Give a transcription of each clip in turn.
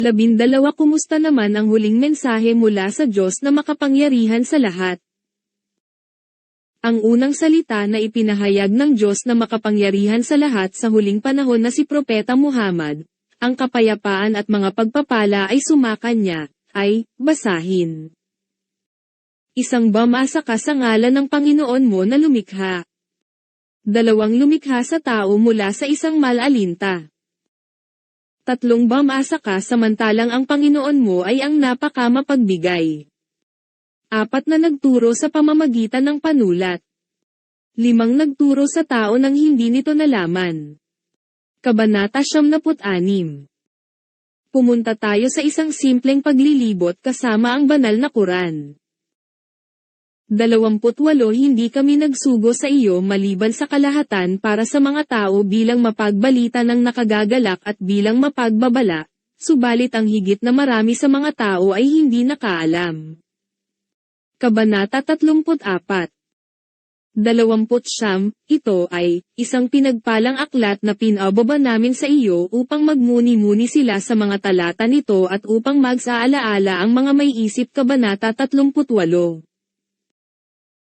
12 Kumusta naman ang huling mensahe mula sa Diyos na makapangyarihan sa lahat? Ang unang salita na ipinahayag ng Diyos na makapangyarihan sa lahat sa huling panahon na si Propeta Muhammad, ang kapayapaan at mga pagpapala ay sumakanya, ay, basahin. Isang bamasa ka sa ngalan ng Panginoon mo na lumikha. 2 lumikha sa tao mula sa isang malalinta. 3 bamasa ka samantalang ang Panginoon mo ay ang napakamapagbigay. 4 na nagturo sa pamamagitan ng panulat. 5 nagturo sa tao nang hindi nito nalaman. Kabanata 76. Pumunta tayo sa isang simpleng paglilibot kasama ang banal na Quran. 28 Hindi kami nagsugo sa iyo maliban sa kalahatan para sa mga tao bilang mapagbalita ng nakagagalak at bilang mapagbabala, subalit ang higit na marami sa mga tao ay hindi nakaalam. Kabanata 34. 29 Ito ay isang pinagpalang aklat na pinababa namin sa iyo upang magmuni-muni sila sa mga talata nito at upang magsaalaala ang mga may isip. Kabanata 38.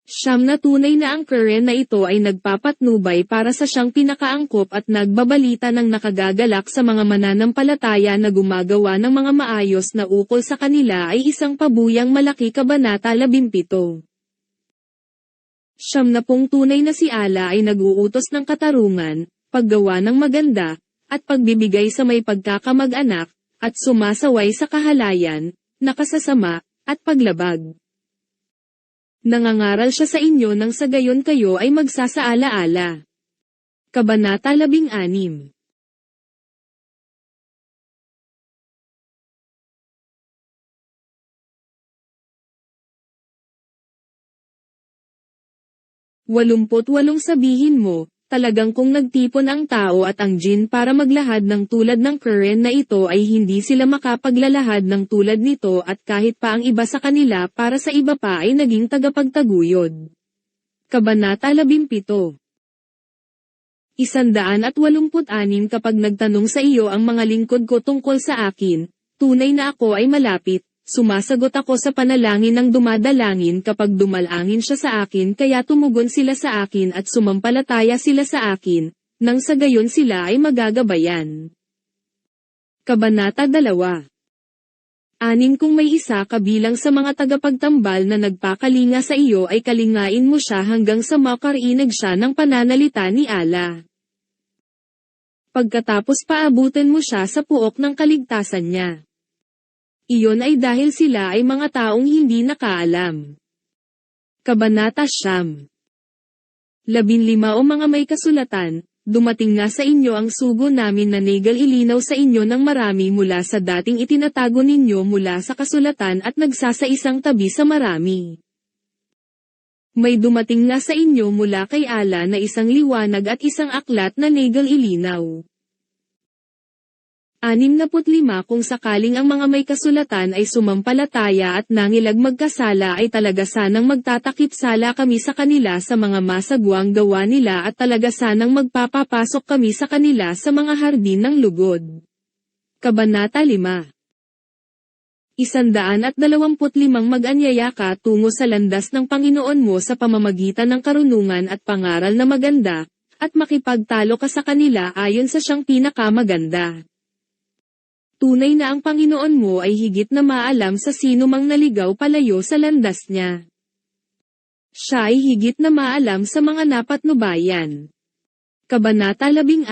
Siyam na tunay na ang Quran na ito ay nagpapatnubay para sa siyang pinakaangkop at nagbabalita ng nakagagalak sa mga mananampalataya na gumagawa ng mga maayos na ukol sa kanila ay isang pabuyang malaki. Kabanata 17. Siyam na tunay na si Allah ay nag-uutos ng katarungan, paggawa ng maganda, at pagbibigay sa may pagkakamag-anak, at sumasaway sa kahalayan, nakasasama, at paglabag. Nangangaral siya sa inyo nang sa gayon kayo ay magsasaala-ala. Kabanata 16. Walumput-walong sabihin mo, talagang kung nagtipon ang tao at ang jin para maglahad ng tulad ng Quran na ito ay hindi sila makapaglalahad ng tulad nito at kahit pa ang iba sa kanila para sa iba pa ay naging tagapagtaguyod. Kabanata 17. 186 Kapag nagtanong sa iyo ang mga lingkod ko tungkol sa akin, tunay na ako ay malapit. Sumasagot ako sa panalangin ng dumadalangin kapag dumalangin siya sa akin kaya tumugon sila sa akin at sumampalataya sila sa akin, nang sa gayon sila ay magagabayan. Kabanata 2. 6 Kung may isa kabilang sa mga tagapagtambal na nagpakalinga sa iyo ay kalingain mo siya hanggang sa makarinig siya ng pananalita ni Allah. Pagkatapos paabutin mo siya sa puok ng kaligtasan niya. Iyon ay dahil sila ay mga taong hindi nakaalam. Kabanata 9. 15 O mga may kasulatan, dumating na sa inyo ang sugo namin na nagal-ilinaw sa inyo ng marami mula sa dating itinatago ninyo mula sa kasulatan at nagsasaisang tabi sa marami. May dumating na sa inyo mula kay Allah na isang liwanag at isang aklat na nagal-ilinaw. 65 Kung sakaling ang mga may kasulatan ay sumampalataya at nangilag magkasala ay talaga sanang magtatakip sala kami sa kanila sa mga masagwang gawa nila at talaga sanang magpapapasok kami sa kanila sa mga hardin ng lugod. Kabanata 5. 125 Mag-anyaya ka tungo sa landas ng Panginoon mo sa pamamagitan ng karunungan at pangaral na maganda, at makipagtalo ka sa kanila ayon sa siyang pinakamaganda. Tunay na ang Panginoon mo ay higit na maalam sa sino mang naligaw palayo sa landas niya. Siya ay higit na maalam sa mga napatnubayan. Kabanata 16.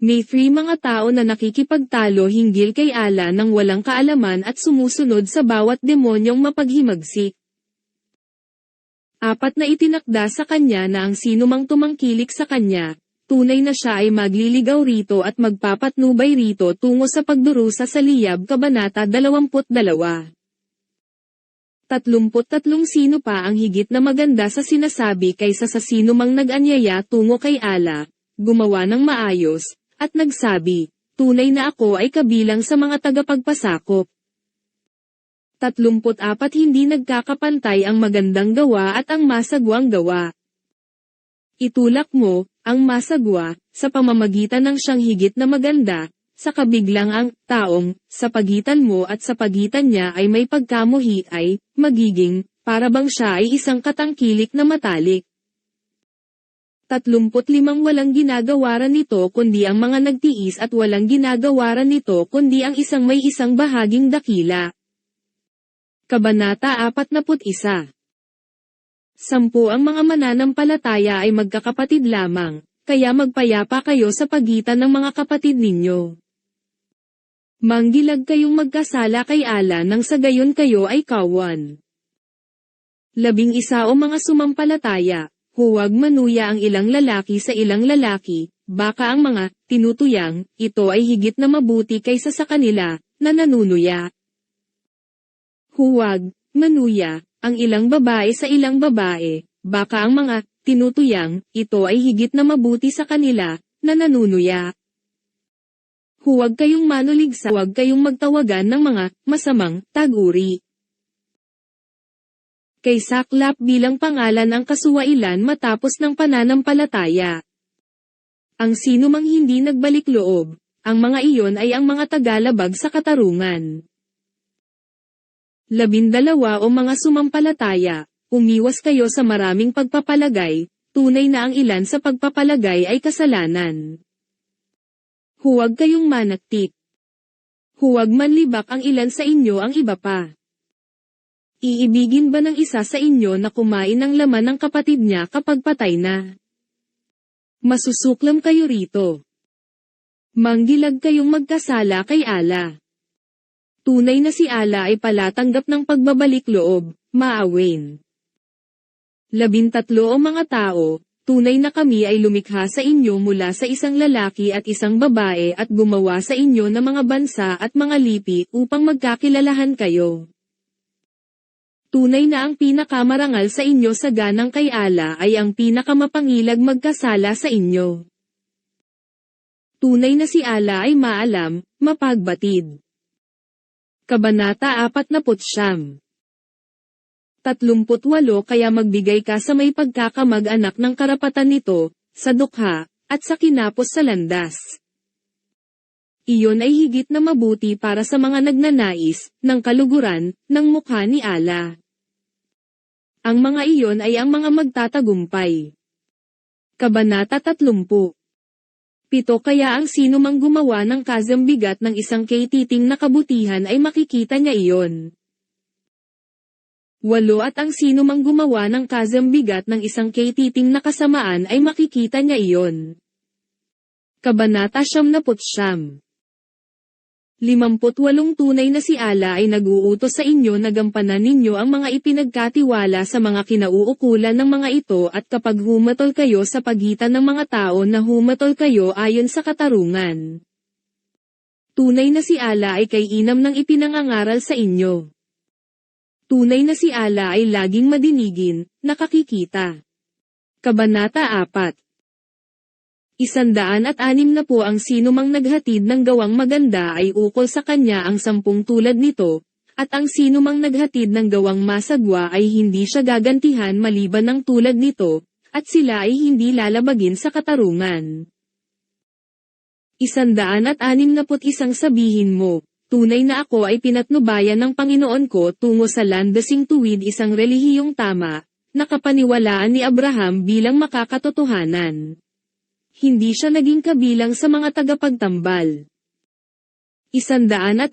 May 3 mga tao na nakikipagtalo hinggil kay Allah nang walang kaalaman at sumusunod sa bawat demonyong mapaghimagsik. 4 na itinakda sa kanya na ang sino mang tumangkilik sa kanya, tunay na siya ay magliligaw rito at magpapatnubay rito tungo sa pagdurusa sa liyab. Kabanata 22. 33 Sino pa ang higit na maganda sa sinasabi kaysa sa sino mang nag-anyaya tungo kay Allah, gumawa ng maayos, at nagsabi, tunay na ako ay kabilang sa mga tagapagpasakop. 34 Hindi nagkakapantay ang magandang gawa at ang masagwang gawa. Itulak mo, ang masagwa, sa pamamagitan ng siyang higit na maganda, sa kabiglang ang taong, sa pagitan mo at sa pagitan niya ay may pagkamuhi ay, magiging, para bang siya ay isang katangkilik na matalik. 35 walang ginagawaran nito kundi ang mga nagtiis at walang ginagawaran nito kundi ang isang may isang bahaging dakila. Kabanata 41. 10 Ang mga mananampalataya ay magkakapatid lamang, kaya magpayapa kayo sa pagitan ng mga kapatid ninyo. Manggilag kayong magkasala kay Allah nang sa gayon kayo ay kawan. 11 O mga sumampalataya, huwag manuya ang ilang lalaki sa ilang lalaki, baka ang mga tinutuyang ito ay higit na mabuti kaysa sa kanila na nanunuya. Huwag manuya ang ilang babae sa ilang babae, baka ang mga tinutuyang ito ay higit na mabuti sa kanila na nanunuya. Huwag kayong manuligsa, huwag kayong magtawagan ng mga masamang tag-uri. Kay saklap bilang pangalan ang kasuwailan matapos ng pananampalataya. Ang sino mang hindi nagbalik loob, ang mga iyon ay ang mga tagalabag sa katarungan. 12 O mga sumampalataya, umiwas kayo sa maraming pagpapalagay, tunay na ang ilan sa pagpapalagay ay kasalanan. Huwag kayong manaktik. Huwag manlibak ang ilan sa inyo ang iba pa. Iibigin ba ng isa sa inyo na kumain ng laman ng kapatid niya kapag patay na? Masusuklam kayo rito. Manggilag kayong magkasala kay Allah. Tunay na si Allah ay palatanggap ng pagbabalik loob, maawin. 13 O mga tao, tunay na kami ay lumikha sa inyo mula sa isang lalaki at isang babae at gumawa sa inyo ng mga bansa at mga lipi upang magkakilalahan kayo. Tunay na ang pinakamarangal sa inyo sa ganang kay Allah ay ang pinakamapangilag magkasala sa inyo. Tunay na si Allah ay maalam, mapagbatid. Kabanata 49. 38 Kaya magbigay ka sa may pagkakamag-anak ng karapatan nito, sa dukha, at sa kinapos sa landas. Iyon ay higit na mabuti para sa mga nagnanais, ng kaluguran, ng mukha ni Allah. Ang mga iyon ay ang mga magtatagumpay. Kabanata 30. 7 Kaya ang sino mang gumawa ng kasambigat ng isang katiting na kabutihan ay makikita niya iyon. 8 At ang sino mang gumawa ng kasambigat ng isang katiting na kasamaan ay makikita niya iyon. Kabanata 59. 58 Tunay na si Allah ay nag-uutos sa inyo na gampanan ninyo ang mga ipinagkatiwala sa mga kinauukulan ng mga ito at kapag humatol kayo sa pagitan ng mga tao na humatol kayo ayon sa katarungan. Tunay na si Allah ay kay-inam ng ipinangangaral sa inyo. Tunay na si Allah ay laging madinigin, nakakikita. Kabanata 4. 160 ang sino mang naghatid ng gawang maganda ay ukol sa kanya ang 10 tulad nito, at ang sino mang naghatid ng gawang masagwa ay hindi siya gagantihan maliban ng tulad nito, at sila ay hindi lalabagin sa katarungan. 161 Sabihin mo, tunay na ako ay pinatnubayan ng Panginoon ko tungo sa landasing tuwid isang relihiyong tama, nakapaniwalaan ni Abraham bilang makakatotohanan. Hindi siya naging kabilang sa mga tagapagtambal. 162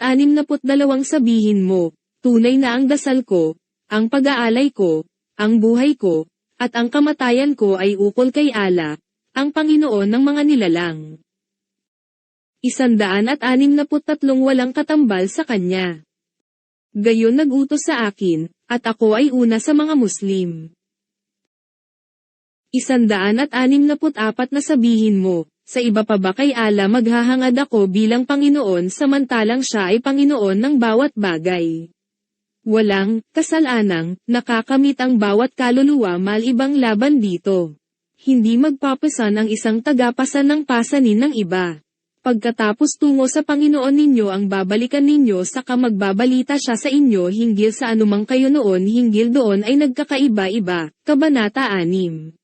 Sabihin mo, tunay na ang dasal ko, ang pag-aalay ko, ang buhay ko, at ang kamatayan ko ay ukol kay Allah, ang Panginoon ng mga nilalang. 163 Walang katambal sa kanya. Gayon nagutos sa akin, at ako ay una sa mga Muslim. 164 na sabihin mo, sa iba pa ba kay Allah maghahangad ako bilang Panginoon samantalang siya ay Panginoon ng bawat bagay. Walang kasalanang nakakamit ang bawat kaluluwa malibang laban dito. Hindi magpapasan ang isang tagapasan ng pasanin ng iba. Pagkatapos tungo sa Panginoon ninyo ang babalikan ninyo saka magbabalita siya sa inyo hinggil sa anumang kayo noon hinggil doon ay nagkakaiba-iba. Kabanata 6.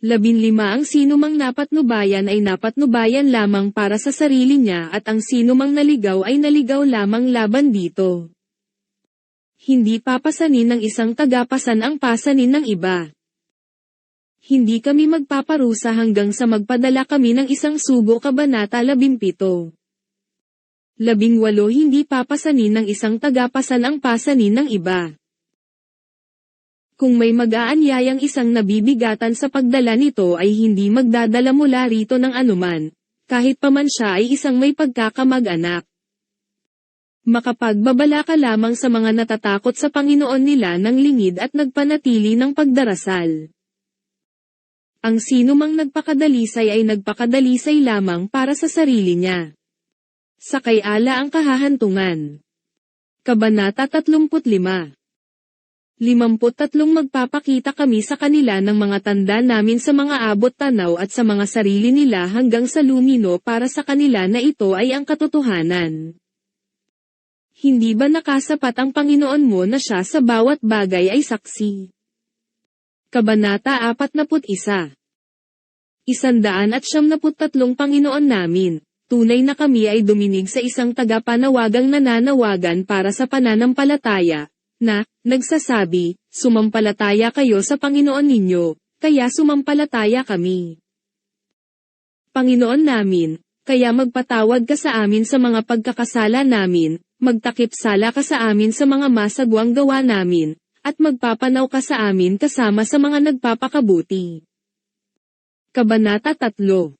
15 Ang sinumang napatnubayan ay napatnubayan lamang para sa sarili niya at ang sinumang naligaw ay naligaw lamang laban dito. Hindi papasanin ng isang tagapasan ang pasanin ng iba. Hindi kami magpaparusa hanggang sa magpadala kami ng isang sugo. Kabanata 17. 18 Hindi papasanin ng isang tagapasan ang pasanin ng iba. Kung may mag-aanyayang isang nabibigatan sa pagdala nito ay hindi magdadala mula rito ng anuman, kahit pa man siya ay isang may pagkakamag-anak. Makapagbabala ka lamang sa mga natatakot sa Panginoon nila ng lingid at nagpanatili ng pagdarasal. Ang sinumang nagpakadalisay ay nagpakadalisay lamang para sa sarili niya. Sa kay ala ang kahahantungan. Kabanata 35. 53 Magpapakita kami sa kanila ng mga tanda namin sa mga abot tanaw at sa mga sarili nila hanggang sa lumino para sa kanila na ito ay ang katotohanan. Hindi ba nakasapat ang Panginoon mo na siya sa bawat bagay ay saksi? Kabanata 41. 173 Panginoon namin, tunay na kami ay duminig sa isang tagapanawagang nananawagan para sa pananampalataya, na, nagsasabi, sumampalataya kayo sa Panginoon ninyo, kaya sumampalataya kami. Panginoon namin, kaya magpatawad ka sa amin sa mga pagkakasala namin, magtakip sala ka sa amin sa mga masagwang gawa namin, at magpapanaw ka sa amin kasama sa mga nagpapakabuti. Kabanata 3.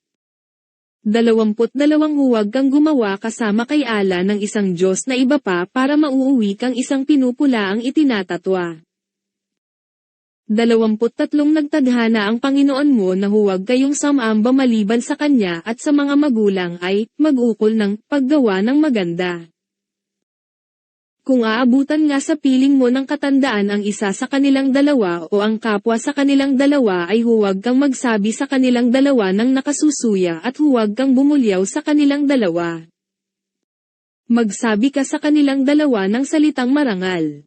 22 Huwag kang gumawa kasama kay ala ng isang Diyos na iba pa para mauuwi kang isang pinupula ang itinatatwa. 23 Nagtadhana ang Panginoon mo na huwag kayong samamba maliban sa Kanya at sa mga magulang ay mag-ukol ng paggawa ng maganda. Kung aabutan nga sa piling mo ng katandaan ang isa sa kanilang dalawa o ang kapwa sa kanilang dalawa ay huwag kang magsabi sa kanilang dalawa ng nakasusuya at huwag kang bumulyaw sa kanilang dalawa. Magsabi ka sa kanilang dalawa ng salitang marangal.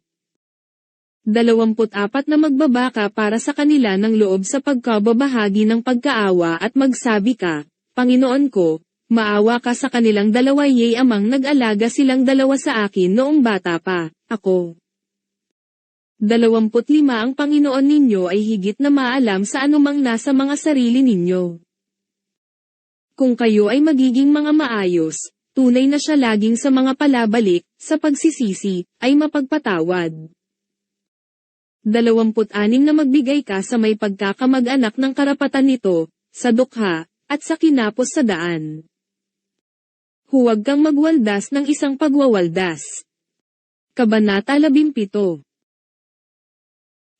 24 Na magbaba ka para sa kanila ng loob sa pagkababahagi ng pagkaawa at magsabi ka, Panginoon ko, maawa ka sa kanilang dalawa amang nag-alaga silang dalawa sa akin noong bata pa, ako. 25 Ang Panginoon ninyo ay higit na maalam sa anumang nasa mga sarili ninyo. Kung kayo ay magiging mga maayos, tunay na siya laging sa mga palabalik, sa pagsisisi, ay mapagpatawad. 26 Na magbigay ka sa may pagkakamag-anak ng karapatan nito, sa dukha, at sa kinapos sa daan. Huwag kang magwaldas ng isang pagwawaldas. Kabanata 17.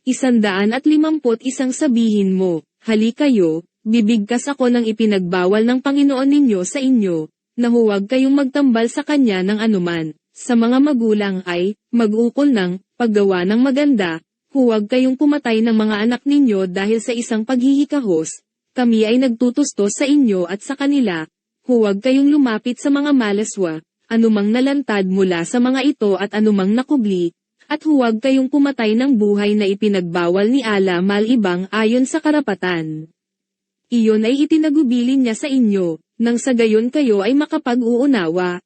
151 Sabihin mo, hali kayo, bibigkas ako ng ipinagbawal ng Panginoon ninyo sa inyo, na huwag kayong magtambal sa Kanya ng anuman, sa mga magulang ay, mag-ukol ng, paggawa ng maganda, huwag kayong pumatay ng mga anak ninyo dahil sa isang paghihikahos, kami ay nagtutustos sa inyo at sa kanila, huwag kayong lumapit sa mga malaswa, anumang nalantad mula sa mga ito at anumang nakubli, at huwag kayong pumatay ng buhay na ipinagbawal ni Allah malibang ayon sa karapatan. Iyon ay itinagubilin niya sa inyo, nang sa gayon kayo ay makapag-uunawa.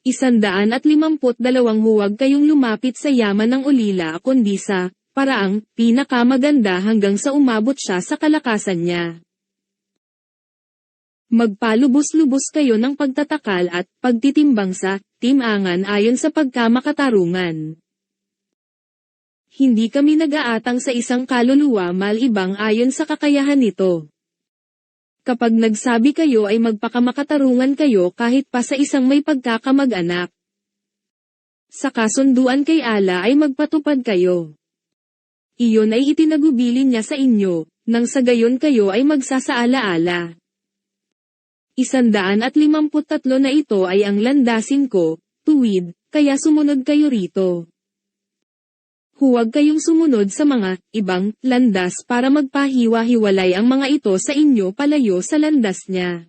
152 Huwag kayong lumapit sa yaman ng ulila kundi sa paraang pinakamaganda hanggang sa umabot siya sa kalakasan niya. Magpalubos-lubos kayo ng pagtatakal at pagtitimbang sa timangan ayon sa pagkamakatarungan. Hindi kami nag-aatang sa isang kaluluwa malibang ayon sa kakayahan nito. Kapag nagsabi kayo ay magpakamakatarungan kayo kahit pa sa isang may pagkakamag-anak. Sa kasunduan kay Allah ay magpatupad kayo. Iyon ay itinagubilin niya sa inyo, nang sa gayon kayo ay magsasaala-ala. 153 Na ito ay ang landasin ko, tuwid, kaya sumunod kayo rito. Huwag kayong sumunod sa mga ibang landas para magpahiwa-hiwalay ang mga ito sa inyo palayo sa landas niya.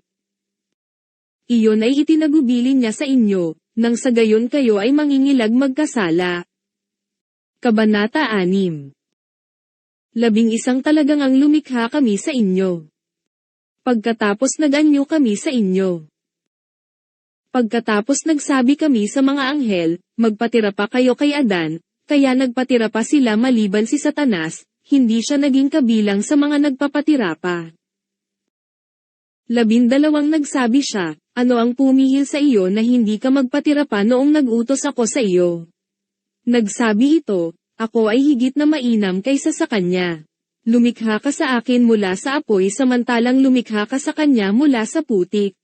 Iyon ay itinagubilin niya sa inyo, nang sa gayon kayo ay mangingilag magkasala. Kabanata 6. 11 talagang ang lumikha kami sa inyo. Pagkatapos nag-anyo kami sa inyo. Pagkatapos nagsabi kami sa mga anghel, magpatira pa kayo kay Adan, kaya nagpatira pa sila maliban si Satanas, hindi siya naging kabilang sa mga nagpapatira pa. 12 nagsabi siya, ano ang pumihil sa iyo na hindi ka magpatira pa noong nag-utos ako sa iyo? Nagsabi ito, ako ay higit na mainam kaysa sa kanya. Lumikha ka sa akin mula sa apoy samantalang lumikha ka sa kanya mula sa putik.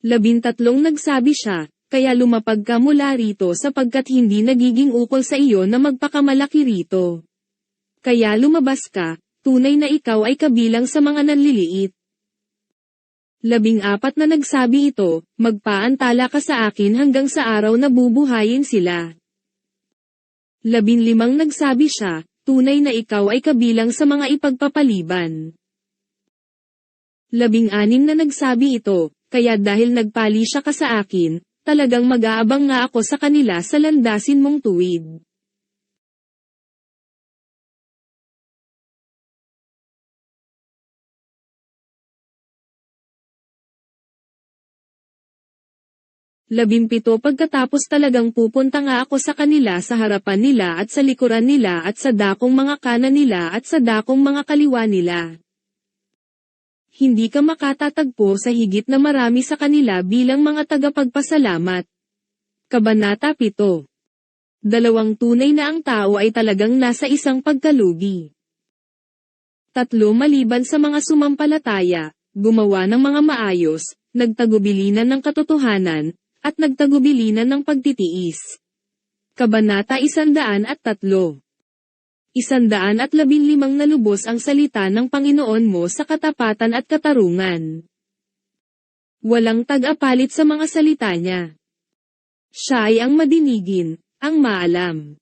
13 nagsabi siya, kaya lumapag ka mula rito sapagkat hindi nagiging ukol sa iyo na magpakamalaki rito. Kaya lumabas ka, tunay na ikaw ay kabilang sa mga nanliliit. 14 na nagsabi ito, magpaantala ka sa akin hanggang sa araw na bubuhayin sila. 15 nagsabi siya, tunay na ikaw ay kabilang sa mga ipagpapaliban. 16 na nagsabi ito, kaya dahil nagpali siya ka sa akin, talagang mag-aabang nga ako sa kanila sa landasin mong tuwid. Labimpito pagkatapos talagang pupunta nga ako sa kanila sa harapan nila at sa likuran nila at sa dakong mga kanan nila at sa dakong mga kaliwa nila. Hindi ka makatatagpo sa higit na marami sa kanila bilang mga tagapagpasalamat. Kabanata 7. Dalawang tunay na ang tao ay talagang nasa isang pagkalugi. 3 Maliban sa mga sumampalataya, gumawa ng mga maayos, nagtagubilinan ng katotohanan, at nagtagubilinan ng pagtitiis. Kabanata 103. 115 na lubos ang salita ng Panginoon mo sa katapatan at katarungan. Walang tag-apalit sa mga salita niya. Siya ay ang madinigin, ang maalam.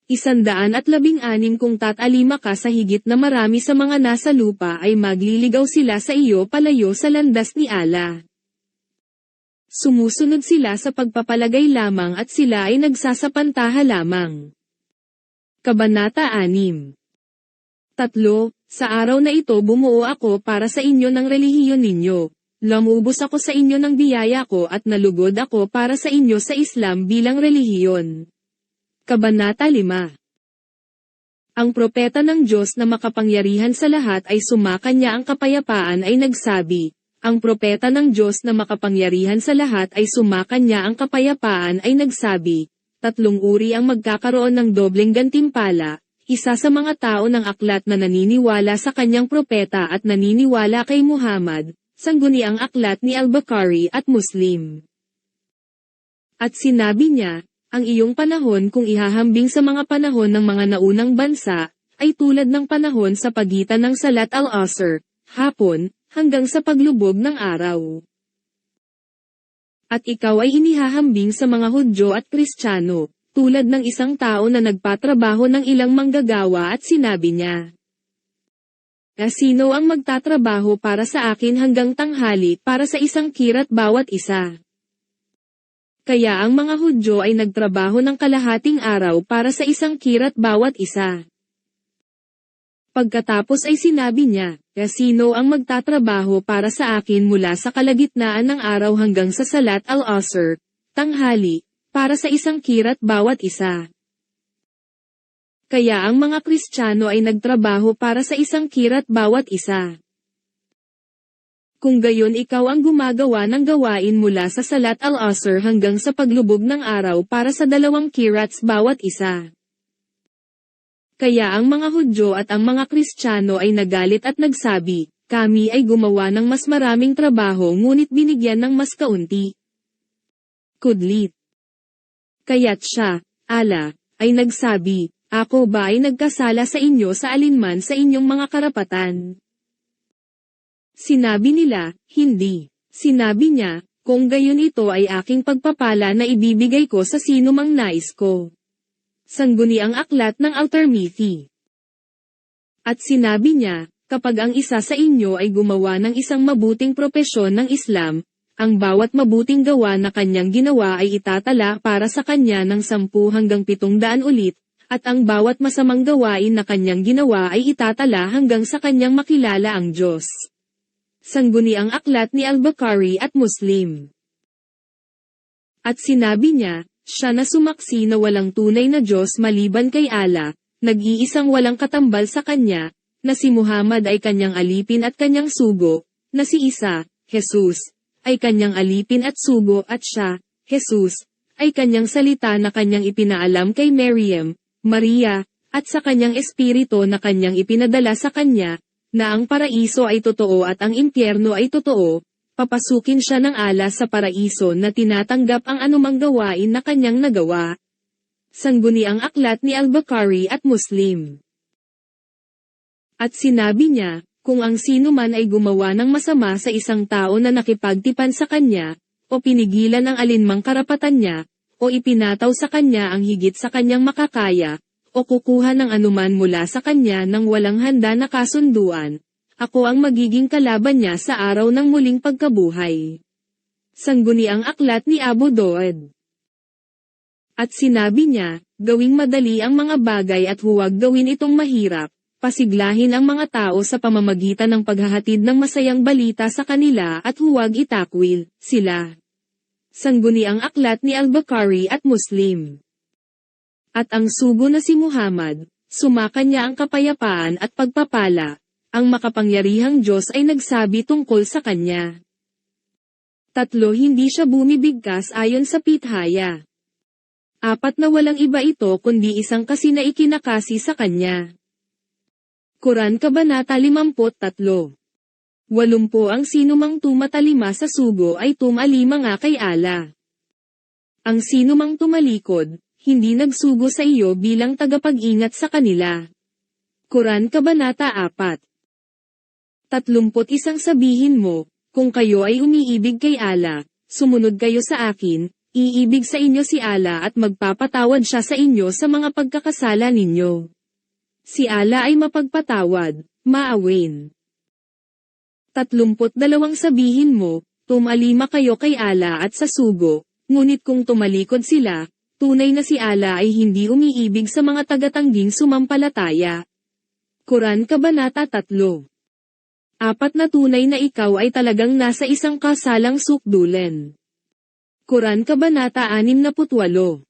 116 Kung tatalima ka sa higit na marami sa mga nasa lupa ay magliligaw sila sa iyo palayo sa landas ni Allah. Sumusunod sila sa pagpapalagay lamang at sila ay nagsasapantaha lamang. Kabanata 6. 3 Sa araw na ito bumuo ako para sa inyo ng relihiyon ninyo. Lumubos ako sa inyo ng biyaya ko at nalugod ako para sa inyo sa Islam bilang relihiyon. Kabanata 5. Ang propeta ng Diyos na makapangyarihan sa lahat ay sumakanya ang kapayapaan ay nagsabi, ang propeta ng Diyos na makapangyarihan sa lahat ay sumakanya ang kapayapaan ay nagsabi, 3 uri ang magkakaroon ng dobleng gantimpala, isa sa mga tao ng aklat na naniniwala sa kanyang propeta at naniniwala kay Muhammad, sangguniang aklat ni Al-Bukhari at Muslim. At sinabi niya, ang iyong panahon kung ihahambing sa mga panahon ng mga naunang bansa, ay tulad ng panahon sa pagitan ng Salat al-Asr, hapon, hanggang sa paglubog ng araw. At ikaw ay inihahambing sa mga Hudyo at Kristiyano, tulad ng isang tao na nagpatrabaho ng ilang manggagawa at sinabi niya, sino ang magtatrabaho para sa akin hanggang tanghali para sa isang kirat bawat isa? Kaya ang mga Hudyo ay nagtrabaho ng kalahating araw para sa isang kirat bawat isa. Pagkatapos ay sinabi niya, sino ang magtatrabaho para sa akin mula sa kalagitnaan ng araw hanggang sa Salat al-Asr, tanghali, para sa isang kirat bawat isa. Kaya ang mga Kristiyano ay nagtrabaho para sa isang kirat bawat isa. Kung gayon ikaw ang gumagawa ng gawain mula sa Salat al-Asr hanggang sa paglubog ng araw para sa 2 kirats bawat isa. Kaya ang mga Hudyo at ang mga Kristiyano ay nagalit at nagsabi, kami ay gumawa ng mas maraming trabaho ngunit binigyan ng mas kaunti. Kudlit. Kaya't siya, Allah, ay nagsabi, ako ba ay nagkasala sa inyo sa alinman sa inyong mga karapatan? Sinabi nila, hindi. Sinabi niya, kung gayon ito ay aking pagpapala na ibibigay ko sa sino mang nais ko. Sangguniang aklat ng Al-Tirmidhi. At sinabi niya, kapag ang isa sa inyo ay gumawa ng isang mabuting propesyon ng Islam, ang bawat mabuting gawa na kanyang ginawa ay itatala para sa kanya ng 10 hanggang 700 ulit, at ang bawat masamang gawain na kanyang ginawa ay itatala hanggang sa kanyang makilala ang Diyos. Sangguniang aklat ni Al-Bukhari at Muslim. At sinabi niya, siya na sumaksi na walang tunay na Diyos maliban kay Allah, nag-iisang walang katambal sa kanya, na si Muhammad ay kanyang alipin at kanyang sugo, na si Isa, Jesus, ay kanyang alipin at sugo at siya, Jesus, ay kanyang salita na kanyang ipinaalam kay Maria, at sa kanyang espiritu na kanyang ipinadala sa kanya, na ang paraiso ay totoo at ang impyerno ay totoo, papasukin siya ng Allah sa paraiso na tinatanggap ang anumang gawain na kanyang nagawa. Sangguniang aklat ni Al-Bukhari at Muslim. At sinabi niya, kung ang sino man ay gumawa ng masama sa isang tao na nakipagtipan sa kanya, o pinigilan ang alinmang karapatan niya, o ipinataw sa kanya ang higit sa kanyang makakaya, o kukuha ng anuman mula sa kanya nang walang handa na kasunduan, ako ang magiging kalaban niya sa araw ng muling pagkabuhay. Sangguniang aklat ni Abu Daud. At sinabi niya, gawing madali ang mga bagay at huwag gawin itong mahirap, pasiglahin ang mga tao sa pamamagitan ng paghahatid ng masayang balita sa kanila at huwag itakwil sila. Sangguniang aklat ni Al-Bukhari at Muslim. At ang sugo na si Muhammad, sumaka niya ang kapayapaan at pagpapala, ang makapangyarihang Diyos ay nagsabi tungkol sa kanya. 3. Hindi siya bumibigkas ayon sa pithaya. 4. Na walang iba ito kundi isang kasi na ikinakasi sa kanya. Quran Kabanata 53. 80 Ang sinumang tumatalima sa sugo ay tumalima nga kay Allah. Ang sinumang tumalikod, hindi nagsugo sa iyo bilang tagapag-ingat sa kanila. Quran Kabanata 4. 31 Sabihin mo, kung kayo ay umiibig kay Allah, sumunod kayo sa akin, iibig sa inyo si Allah at magpapatawad siya sa inyo sa mga pagkakasala ninyo. Si Allah ay mapagpatawad, maawain. 32 Sabihin mo, tumalima kayo kay Allah at sa sugo, ngunit kung tumalikod sila, tunay na si Allah ay hindi umiibig sa mga tagatangging sumampalataya. Quran Kabanata 3. 4 Na tunay na ikaw ay talagang nasa isang kasalang sukdulen. Quran Kabanata 68.